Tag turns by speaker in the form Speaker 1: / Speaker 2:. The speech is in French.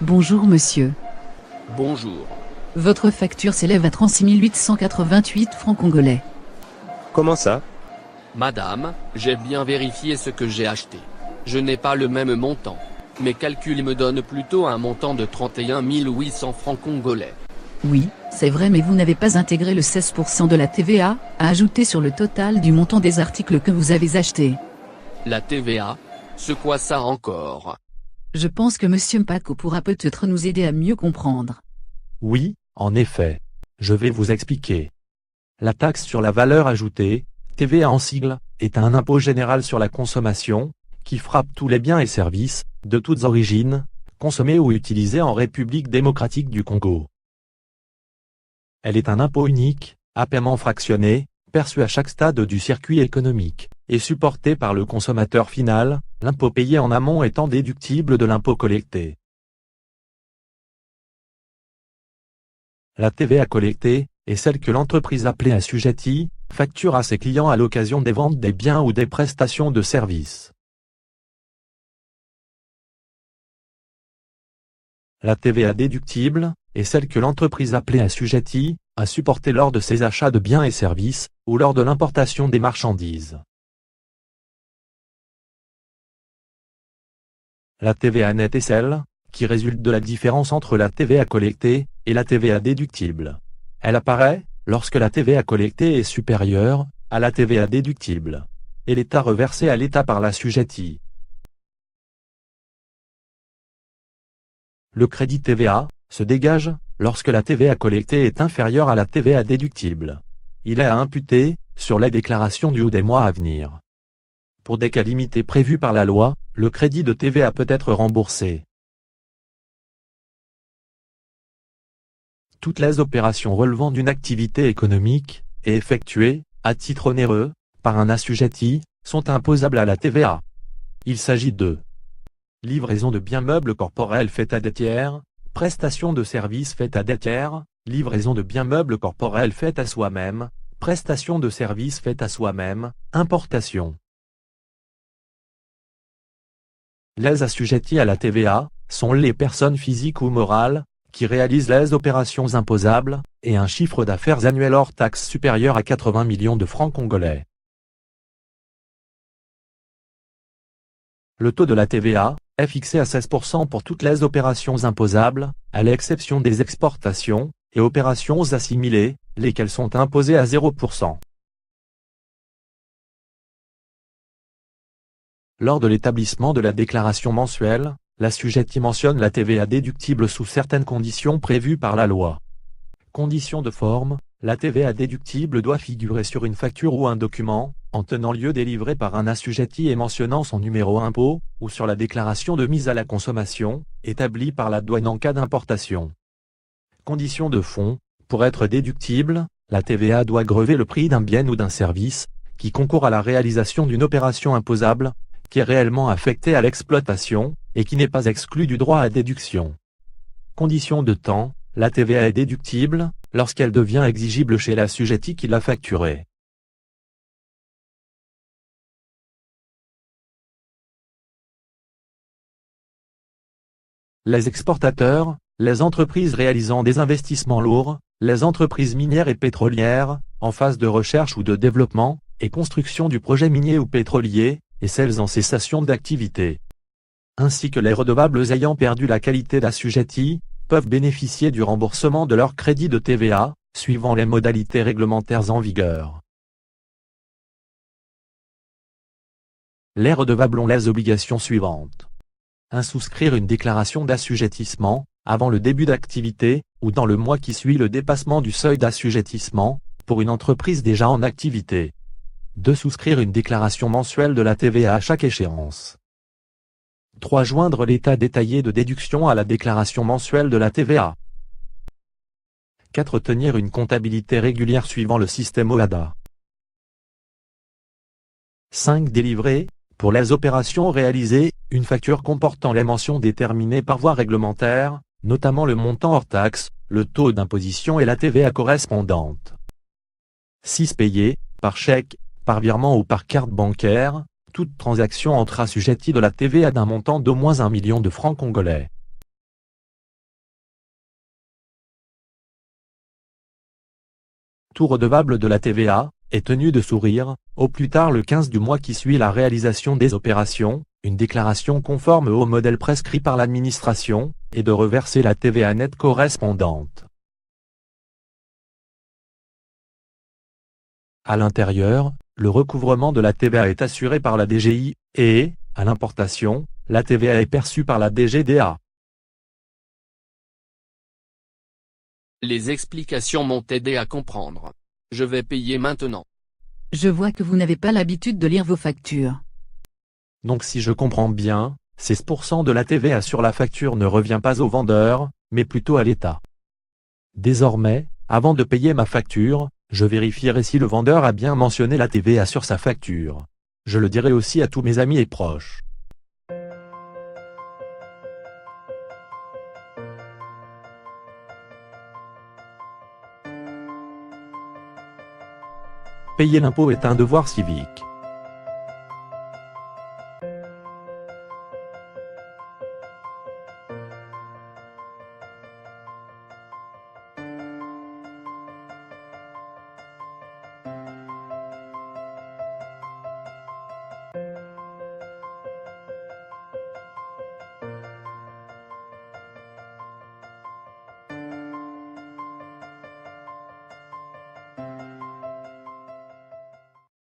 Speaker 1: Bonjour monsieur.
Speaker 2: Bonjour.
Speaker 1: Votre facture s'élève à 36 888 francs congolais.
Speaker 3: Comment ça?
Speaker 2: Madame, j'ai bien vérifié ce que j'ai acheté. Je n'ai pas le même montant. Mes calculs me donnent plutôt un montant de 31 800 francs congolais.
Speaker 1: Oui, c'est vrai, mais vous n'avez pas intégré le 16% de la TVA, à ajouter sur le total du montant des articles que vous avez achetés.
Speaker 2: La TVA? C'est quoi ça encore?
Speaker 1: Je pense que monsieur Mpako pourra peut-être nous aider à mieux comprendre.
Speaker 4: Oui, en effet. Je vais vous expliquer. La taxe sur la valeur ajoutée, TVA en sigle, est un impôt général sur la consommation, qui frappe tous les biens et services, de toutes origines, consommés ou utilisés en République démocratique du Congo. Elle est un impôt unique, à paiement fractionné, perçu à chaque stade du circuit économique, et supporté par le consommateur final, l'impôt payé en amont étant déductible de l'impôt collecté. La TVA collectée est celle que l'entreprise appelée assujettie facture à ses clients à l'occasion des ventes des biens ou des prestations de services. La TVA déductible est celle que l'entreprise appelée assujettie a supportée lors de ses achats de biens et services, ou lors de l'importation des marchandises. La TVA nette est celle qui résulte de la différence entre la TVA collectée et la TVA déductible. Elle apparaît lorsque la TVA collectée est supérieure à la TVA déductible, et l'État reversé à l'État par l'assujetti. Le crédit TVA se dégage lorsque la TVA collectée est inférieure à la TVA déductible. Il est à imputer sur les déclarations dues des mois à venir. Pour des cas limités prévus par la loi, le crédit de TVA peut être remboursé. Toutes les opérations relevant d'une activité économique, et effectuées, à titre onéreux, par un assujetti, sont imposables à la TVA. Il s'agit de livraison de biens meubles corporels faite à des tiers, prestation de services faite à des tiers, livraison de biens meubles corporels faite à soi-même, prestation de services faite à soi-même, importation. Les assujettis à la TVA sont les personnes physiques ou morales qui réalisent les opérations imposables et un chiffre d'affaires annuel hors taxes supérieur à 80 millions de francs congolais. Le taux de la TVA est fixé à 16% pour toutes les opérations imposables, à l'exception des exportations et opérations assimilées, lesquelles sont imposées à 0%. Lors de l'établissement de la déclaration mensuelle, l'assujetti mentionne la TVA déductible sous certaines conditions prévues par la loi. Condition de forme, la TVA déductible doit figurer sur une facture ou un document, en tenant lieu délivré par un assujetti et mentionnant son numéro impôt, ou sur la déclaration de mise à la consommation, établie par la douane en cas d'importation. Condition de fond, pour être déductible, la TVA doit grever le prix d'un bien ou d'un service, qui concourt à la réalisation d'une opération imposable, qui est réellement affectée à l'exploitation, et qui n'est pas exclue du droit à déduction. Condition de temps, la TVA est déductible, lorsqu'elle devient exigible chez l'assujetti qui l'a facturée. Les exportateurs, les entreprises réalisant des investissements lourds, les entreprises minières et pétrolières, en phase de recherche ou de développement, et construction du projet minier ou pétrolier, et celles en cessation d'activité, ainsi que les redevables ayant perdu la qualité d'assujetti, peuvent bénéficier du remboursement de leur crédit de TVA, suivant les modalités réglementaires en vigueur. Les redevables ont les obligations suivantes. 1. Souscrire une déclaration d'assujettissement, avant le début d'activité, ou dans le mois qui suit le dépassement du seuil d'assujettissement, pour une entreprise déjà en activité. 2. Souscrire une déclaration mensuelle de la TVA à chaque échéance. 3. Joindre l'état détaillé de déduction à la déclaration mensuelle de la TVA. 4. Tenir une comptabilité régulière suivant le système OHADA. 5. Délivrer, pour les opérations réalisées, une facture comportant les mentions déterminées par voie réglementaire, notamment le montant hors taxe, le taux d'imposition et la TVA correspondante. 6. Payer, par chèque, par virement ou par carte bancaire, toute transaction entre assujettis de la TVA d'un montant d'au moins 1 million de francs congolais. Tout redevable de la TVA est tenu de sourire, au plus tard le 15 du mois qui suit la réalisation des opérations, une déclaration conforme au modèle prescrit par l'administration, et de reverser la TVA nette correspondante. À l'intérieur, le recouvrement de la TVA est assuré par la DGI, et, à l'importation, la TVA est perçue par la DGDA.
Speaker 2: Les explications m'ont aidé à comprendre. Je vais payer maintenant.
Speaker 1: Je vois que vous n'avez pas l'habitude de lire vos factures.
Speaker 4: Donc si je comprends bien, 16% de la TVA sur la facture ne revient pas au vendeur, mais plutôt à l'État. Désormais, avant de payer ma facture, je vérifierai si le vendeur a bien mentionné la TVA sur sa facture. Je le dirai aussi à tous mes amis et proches. Payer l'impôt est un devoir civique.